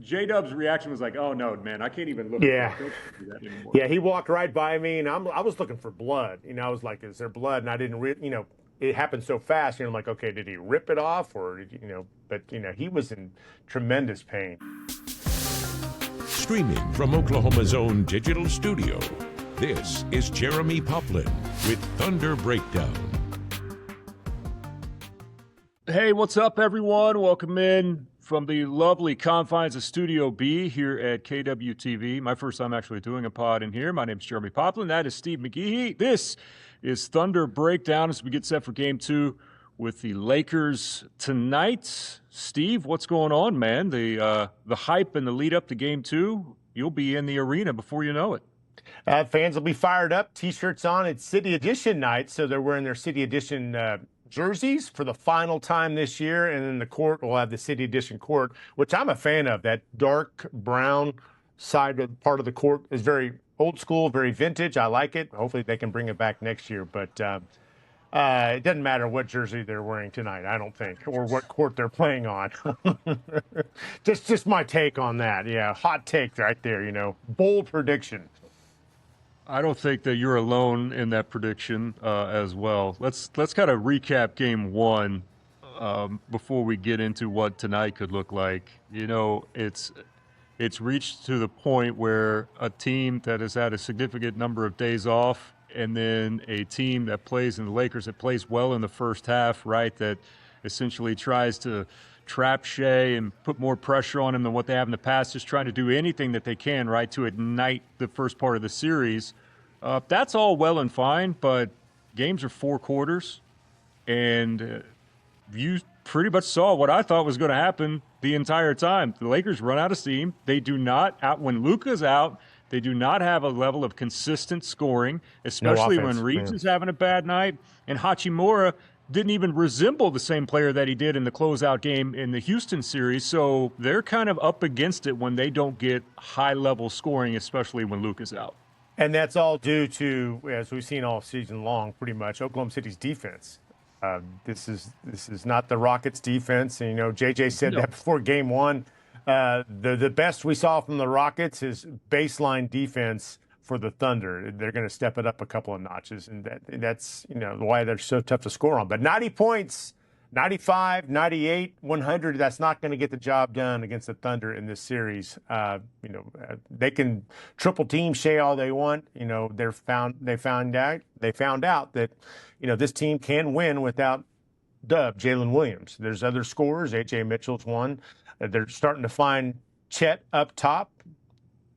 J-Dub's reaction was like, "Oh no, man, I can't even look at Yeah. that. Don't do that anymore." Yeah, he walked right by me, and I was looking for blood. I was like, "Is there blood?" And I didn't, it happened so fast. I'm like, "Okay, did he rip it off, or did But he was in tremendous pain. Streaming from Oklahoma's own digital studio, this is Jeremie Poplin with Thunder Breakdown. Hey, what's up, everyone? Welcome in from the lovely confines of Studio B here at KWTV. My first time actually doing a pod in here. My name is Jeremie Poplin. That is Steve McGehee. This is Thunder Breakdown as we get set for Game 2 with the Lakers tonight. Steve, what's going on, man? The hype and the lead up to Game 2, you'll be in the arena before you know it. Fans will be fired up. T-shirts on. It's City Edition night, so they're wearing their City Edition jerseys for the final time this year. And then the court will have the City Edition court, which I'm a fan of. That dark brown side of part of the court is very old school, very vintage. I like it. Hopefully they can bring it back next year. But it doesn't matter what jersey they're wearing tonight, I don't think, or what court they're playing on. just my take on that. Yeah, hot take right there. Bold prediction. I don't think that you're alone in that prediction as well. Let's kind of recap Game 1 before we get into what tonight could look like. It's reached to the point where a team that has had a significant number of days off, and then a team that plays in the Lakers that plays well in the first half, right, that essentially tries to trap Shai and put more pressure on him than what they have in the past, just trying to do anything that they can, right, to ignite the first part of the series. That's all well and fine, but games are 4 quarters, and you pretty much saw what I thought was going to happen the entire time. The Lakers run out of steam. They do not, when Luka's out, they do not have a level of consistent scoring, especially when Reeves is having a bad night, and Hachimura didn't even resemble the same player that he did in the closeout game in the Houston series. So they're kind of up against it when they don't get high-level scoring, especially when Luka's out. And that's all due to, as we've seen all season long, pretty much Oklahoma City's defense. This is not the Rockets' defense. And, JJ said that before Game 1. The best we saw from the Rockets is baseline defense for the Thunder. They're going to step it up a couple of notches, and that's why they're so tough to score on. But 90 points, 95, 98, 100, that's not going to get the job done against the Thunder in this series. They can triple team Shai all they want. They found out that this team can win without Jalen Williams. There's other scorers. AJ Mitchell's one. They're starting to find Chet up top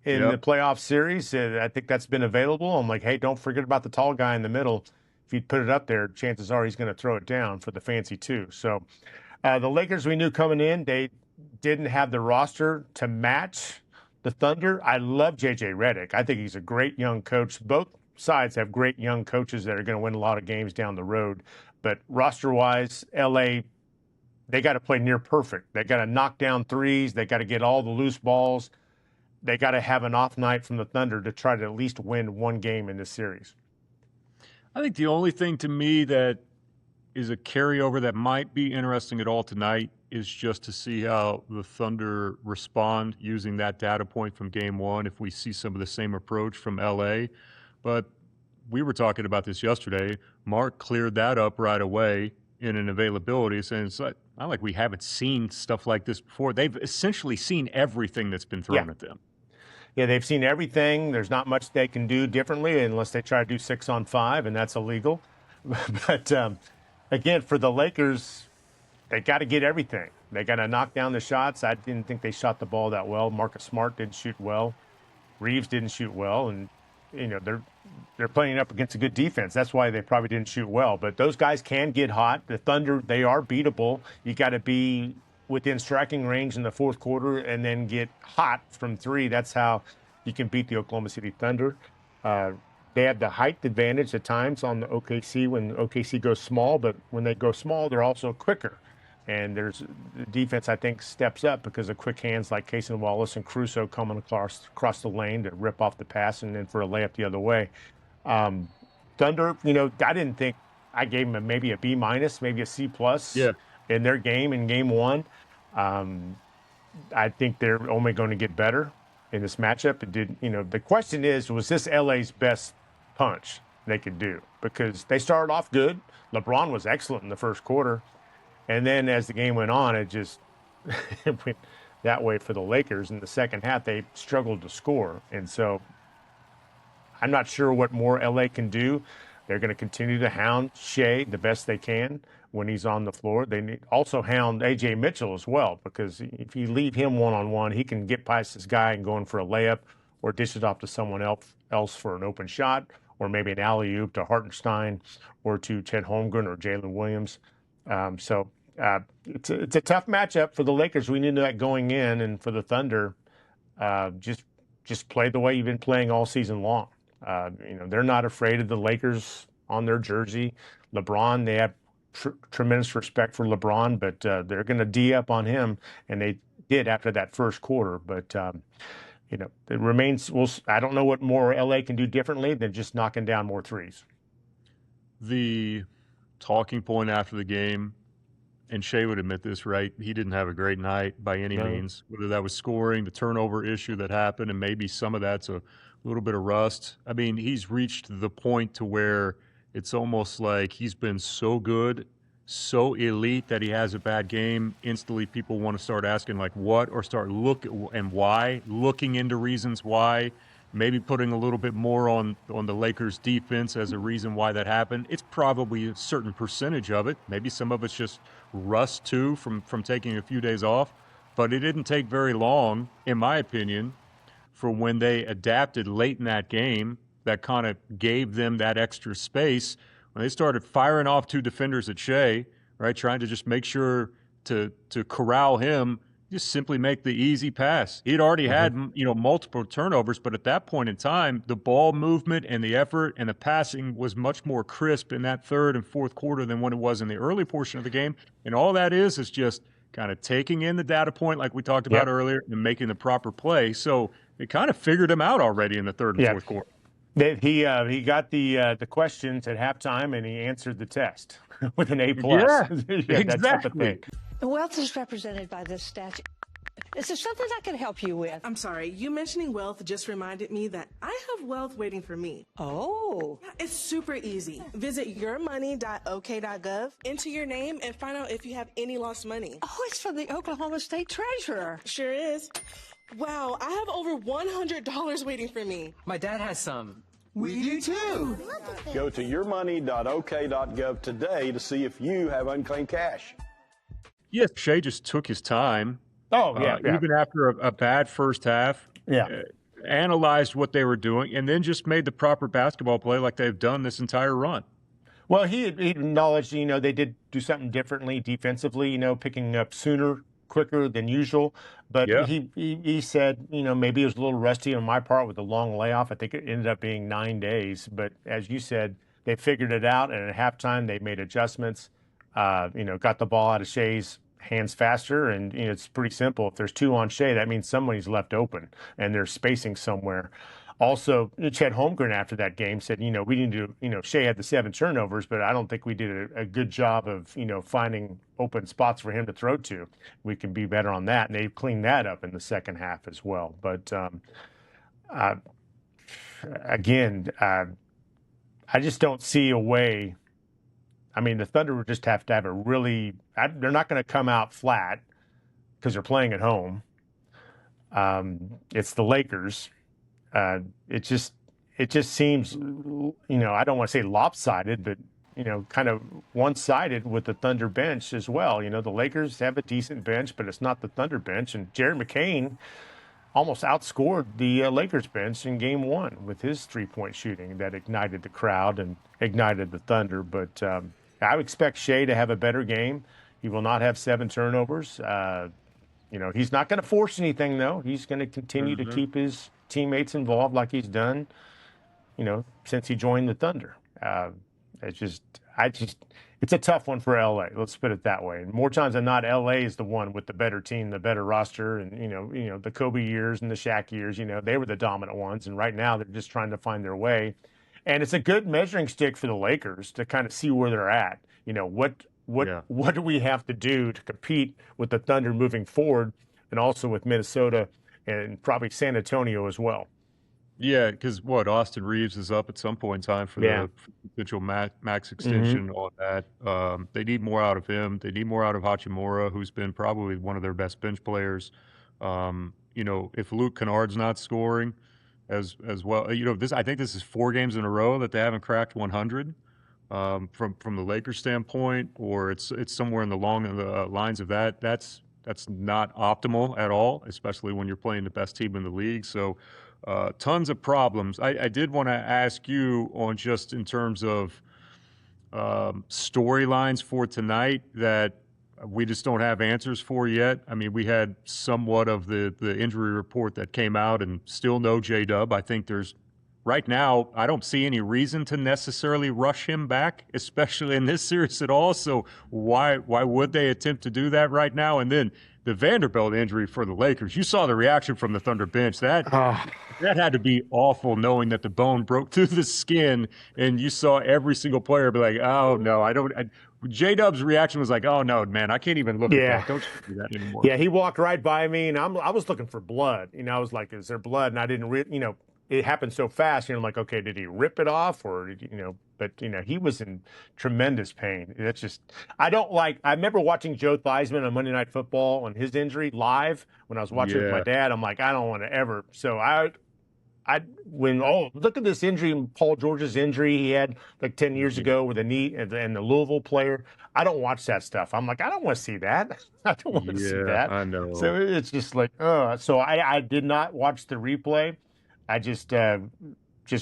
in the playoff series. I think that's been available. I'm like, hey, don't forget about the tall guy in the middle. If you put it up there, chances are he's going to throw it down for the fancy two. So the Lakers, we knew coming in, they didn't have the roster to match the Thunder. I love J.J. Redick. I think he's a great young coach. Both sides have great young coaches that are going to win a lot of games down the road. But roster-wise, L.A., they got to play near perfect. They got to knock down threes. They got to get all the loose balls. They got to have an off night from the Thunder to try to at least win one game in this series. I think the only thing to me that is a carryover that might be interesting at all tonight is just to see how the Thunder respond using that data point from Game 1, if we see some of the same approach from L.A. But we were talking about this yesterday. Mark cleared that up right away in an availability, saying it's not like we haven't seen stuff like this before. They've essentially seen everything that's been thrown at them. Yeah, they've seen everything. There's not much they can do differently unless they try to do 6-on-5, and that's illegal. But, again, for the Lakers, they got to get everything. They got to knock down the shots. I didn't think they shot the ball that well. Marcus Smart didn't shoot well. Reeves didn't shoot well. And, they're playing up against a good defense. That's why they probably didn't shoot well. But those guys can get hot. The Thunder, they are beatable. You got to be within striking range in the fourth quarter and then get hot from 3. That's how you can beat the Oklahoma City Thunder. They have the height advantage at times on the OKC when OKC goes small, but when they go small, they're also quicker. And the defense, I think, steps up because of quick hands like Cason Wallace and Caruso coming across the lane to rip off the pass and then for a layup the other way. Thunder, I didn't think I gave them maybe a B-, maybe a C+ in their game in Game 1. I think they're only going to get better in this matchup. It did, the question is, was this LA's best punch they could do? Because they started off good. LeBron was excellent in the first quarter. And then as the game went on, it just it went that way for the Lakers. In the second half, they struggled to score. And so I'm not sure what more LA can do. They're going to continue to hound Shai the best they can when he's on the floor. They need also hound A.J. Mitchell as well, because if you leave him one-on-one, he can get past this guy and go in for a layup or dish it off to someone else for an open shot, or maybe an alley-oop to Hartenstein or to Chet Holmgren or Jalen Williams. It's a tough matchup for the Lakers. We knew that going in, and for the Thunder, just play the way you've been playing all season long. They're not afraid of the Lakers on their jersey. LeBron, they have tremendous respect for LeBron, but they're going to D up on him, and they did after that first quarter. But it remains. I don't know what more LA can do differently than just knocking down more threes. The talking point after the game, and Shai would admit this, right? He didn't have a great night by any means, whether that was scoring, the turnover issue that happened, and maybe some of that's a little bit of rust. I mean, he's reached the point to where it's almost like he's been so good, so elite that he has a bad game. Instantly, people want to start asking, like, what, or start looking into reasons why, maybe putting a little bit more on the Lakers' defense as a reason why that happened. It's probably a certain percentage of it. Maybe some of it's just rust, too, from taking a few days off. But it didn't take very long, in my opinion, for when they adapted late in that game, that kind of gave them that extra space. When they started firing off two defenders at Shai, right, trying to just make sure to corral him, just simply make the easy pass. He'd already had, multiple turnovers, but at that point in time, the ball movement and the effort and the passing was much more crisp in that third and fourth quarter than what it was in the early portion of the game. And all that is just kind of taking in the data point like we talked about earlier and making the proper play. So they kind of figured him out already in the third and fourth quarter. He got the questions at halftime, and he answered the test with an A+. Yeah, exactly. That type of thing. Wealth is represented by this statue. Is there something I can help you with? I'm sorry, you mentioning wealth just reminded me that I have wealth waiting for me. Oh. It's super easy. Visit yourmoney.ok.gov, enter your name, and find out if you have any lost money. Oh, it's from the Oklahoma State Treasurer. Sure is. Wow, I have over $100 waiting for me. My dad has some. We do too. Go to yourmoney.ok.gov today to see if you have unclaimed cash. Yes, Shai just took his time. Even after a bad first half. Analyzed what they were doing, and then just made the proper basketball play like they've done this entire run. Well, he acknowledged, they did do something differently defensively, picking up sooner, quicker than usual. But he said, maybe it was a little rusty on my part with the long layoff. I think it ended up being 9 days. But as you said, they figured it out, and at halftime they made adjustments, got the ball out of Shai's hands faster, and it's pretty simple. If there's two on Shai, that means somebody's left open, and there's spacing somewhere. Also, Chet Holmgren after that game said, we need to, Shai had the 7 turnovers, but I don't think we did a good job of, finding open spots for him to throw to. We can be better on that, and they've cleaned that up in the second half as well. But again, I just don't see a way. I mean, the Thunder would just have to have they're not going to come out flat because they're playing at home. It's the Lakers. It just seems, I don't want to say lopsided, but, kind of one-sided with the Thunder bench as well. The Lakers have a decent bench, but it's not the Thunder bench. And Jeremy McGehee almost outscored the Lakers bench in game 1 with his three-point shooting that ignited the crowd and ignited the Thunder. But I would expect Shai to have a better game. He will not have 7 turnovers. He's not going to force anything, though. He's going to continue to keep his teammates involved like he's done, since he joined the Thunder. It's a tough one for LA. Let's put it that way. And more times than not, LA is the one with the better team, the better roster, and the Kobe years and the Shaq years. They were the dominant ones, and right now they're just trying to find their way. And it's a good measuring stick for the Lakers to kind of see where they're at. What do we have to do to compete with the Thunder moving forward? and also with Minnesota and probably San Antonio as well. Yeah, because Austin Reeves is up at some point in time for the potential max extension on that. They need more out of him. They need more out of Hachimura, who's been probably one of their best bench players. If Luke Kennard's not scoring as well, I think this is 4 games in a row that they haven't cracked 100 from the Lakers standpoint, or it's somewhere in the lines of that. That's not optimal at all, especially when you're playing the best team in the league. So. Tons of problems. I did want to ask you on just in terms of storylines for tonight that we just don't have answers for yet. I mean, we had somewhat of the injury report that came out and still no J-Dub. I think right now, I don't see any reason to necessarily rush him back, especially in this series at all. So why would they attempt to do that right now? And then the Vanderbilt injury for the Lakers, you saw the reaction from the Thunder bench. That had to be awful, knowing that the bone broke through the skin, and you saw every single player be like, "Oh no, I don't." J-Dub's reaction was like, "Oh no, man, I can't even look at that. Don't do that anymore." Yeah, he walked right by me, and I was looking for blood. I was like, "Is there blood?" And I didn't it happened so fast. I'm like, okay, did he rip it off, or But he was in tremendous pain. That's just I remember watching Joe Theismann on Monday Night Football on his injury live when I was watching with my dad. I'm like, I don't want to ever. So look at this injury, Paul George's injury he had like 10 years ago with a knee and the Louisville player. I don't watch that stuff. I'm like, I don't want to see that. I don't want to see that. I know. So it's just like, so I did not watch the replay. I just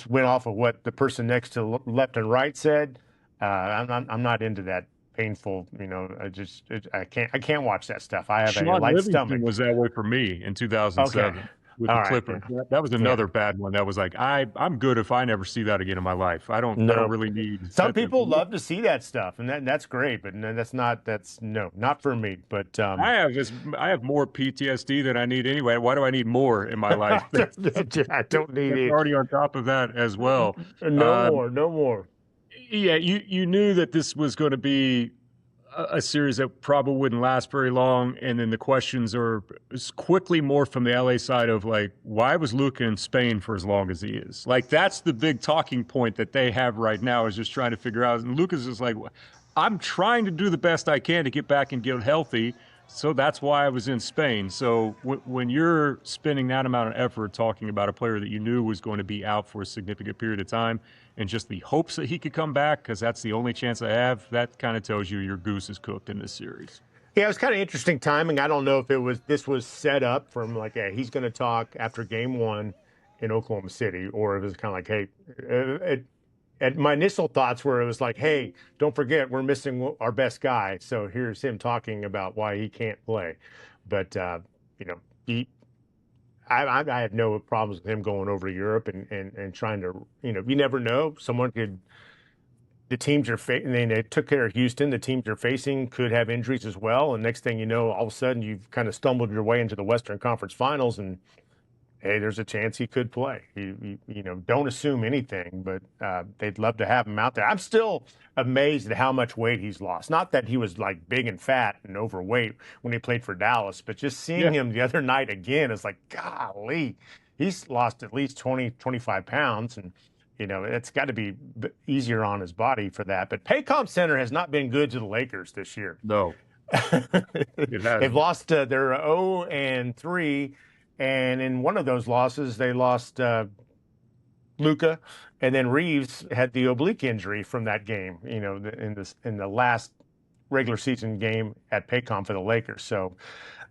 went off of what the person next to left and right said. I'm not into that painful. I can't watch that stuff. I have Sean a light Livingston stomach. Was that way for me in 2007 with the Clippers. Yeah. That was another bad one. That was like I'm good if I never see that again in my life. I don't really need. Some people love to see that stuff, and that's great, but that's not for me. But I have more PTSD than I need anyway. Why do I need more in my life? I don't need it. Already on top of that as well. No more. Yeah, you knew that this was going to be a series that probably wouldn't last very long, and then the questions are quickly more from the LA side of like, why was Luka in Spain for as long as he is? Like, that's the big talking point that they have right now, is just trying to figure out. And Luka's just like, I'm trying to do the best I can to get back and get healthy, so that's why I was in Spain. So when you're spending that amount of effort talking about a player that you knew was going to be out for a significant period of time, and just the hopes that he could come back because that's the only chance I have, that kind of tells you your goose is cooked in this series. Yeah, it was kind of interesting timing. I don't know if this was set up from like, hey, he's going to talk after game 1 in Oklahoma City, or it was kind of like, hey, my initial thoughts were, it was like, hey, don't forget, we're missing our best guy. So here's him talking about why he can't play. But, I have no problems with him going over to Europe and trying to, you never know. The teams are facing, they took care of Houston. The teams you're facing could have injuries as well. And next thing you know, all of a sudden you've kind of stumbled your way into the Western Conference Finals, and hey, there's a chance he could play. Don't assume anything, but they'd love to have him out there. I'm still amazed at how much weight he's lost. Not that he was like big and fat and overweight when he played for Dallas, but just seeing him the other night again is like, golly, he's lost at least 20, 25 pounds. And, it's got to be easier on his body for that. But Paycom Center has not been good to the Lakers this year. No. They've lost, they're 0-3. And in one of those losses, they lost Luka, and then Reeves had the oblique injury from that game. In the last regular season game at Paycom for the Lakers. So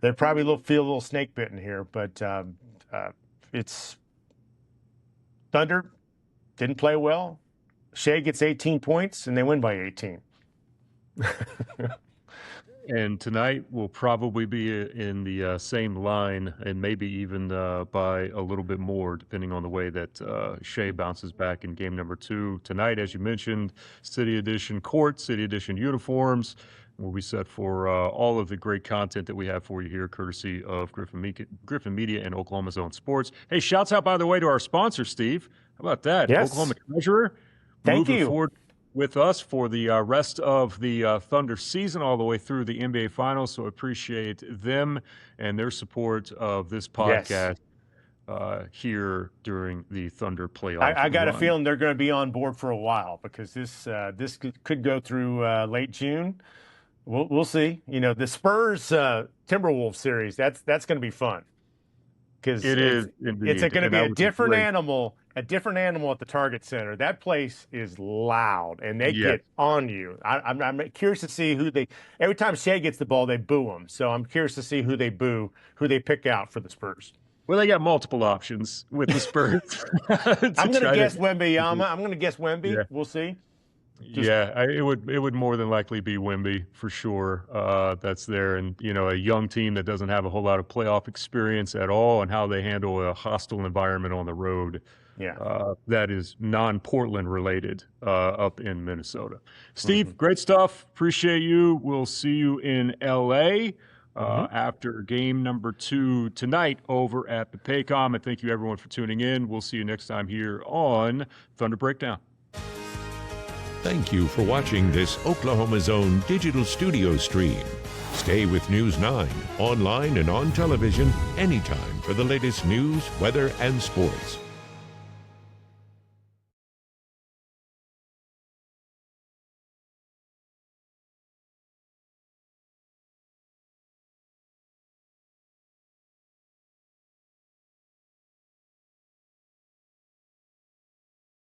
they probably feel a little snake bitten here. But it's Thunder didn't play well. Shai gets 18 points, and they win by 18. And tonight will probably be in the same line, and maybe even by a little bit more, depending on the way that Shai bounces back in game number 2. Tonight, as you mentioned, City Edition court, City Edition uniforms will be set for all of the great content that we have for you here, courtesy of Griffin Media and Oklahoma's Own Sports. Hey, shouts out, by the way, to our sponsor, Steve. How about that? Yes. Oklahoma Treasurer. Thank you. Forward with us for the rest of the Thunder season, all the way through the NBA Finals. So appreciate them and their support of this podcast here during the Thunder playoff. I got a run. feeling they're going to be on board for a while because this could go through late June. We'll see. You know, the Spurs Timberwolves series, that's going to be fun. Because It's going to be a different animal at the Target Center. That place is loud, and they get on you. I'm curious to see every time Shai gets the ball, they boo him. So I'm curious to see who they boo, who they pick out for the Spurs. Well, they got multiple options with the Spurs. I'm going to guess Wembanyama. I'm going to guess Wemby. Yeah. We'll see. It would more than likely be Wemby for sure. That's there, and a young team that doesn't have a whole lot of playoff experience at all, and how they handle a hostile environment on the road. That is non-Portland related up in Minnesota. Steve, great stuff. Appreciate you. We'll see you in LA after game number 2 tonight over at the Paycom. And thank you everyone for tuning in. We'll see you next time here on Thunder Breakdown. Thank you for watching this Oklahoma Zone digital studio stream. Stay with News 9, online and on television anytime for the latest news, weather, and sports.